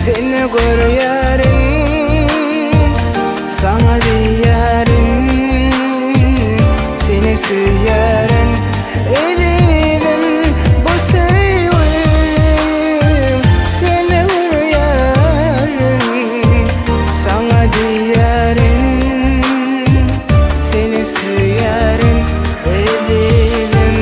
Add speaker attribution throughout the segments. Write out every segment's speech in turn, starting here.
Speaker 1: seni görüyorum, sana diyerim, seni süyerim, eridim bu sevim, seni görüyorum, sana diyerim, seni süyerim, eridim.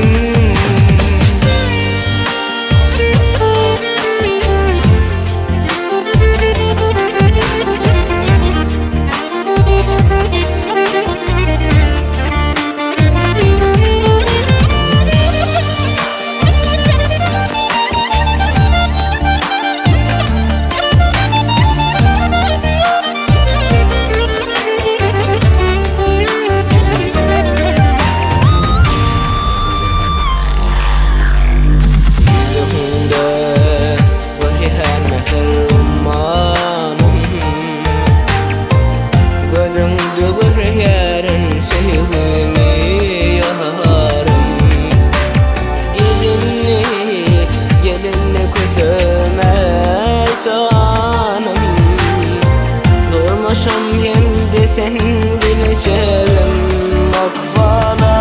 Speaker 1: Durmuşam yemdi sen bileceğim akfala.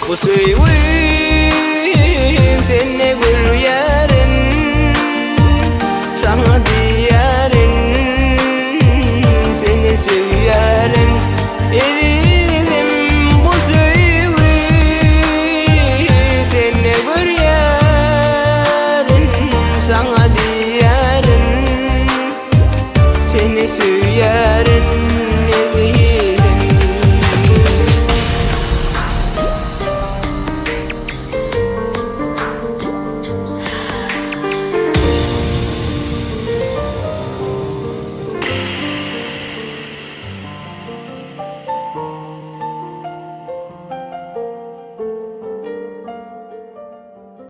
Speaker 1: Bu sevim seni görüyorum, sana diyerim, seni süyerim, eridim bu sevim, seni görüyorum, sana diyerim, seni süyerim.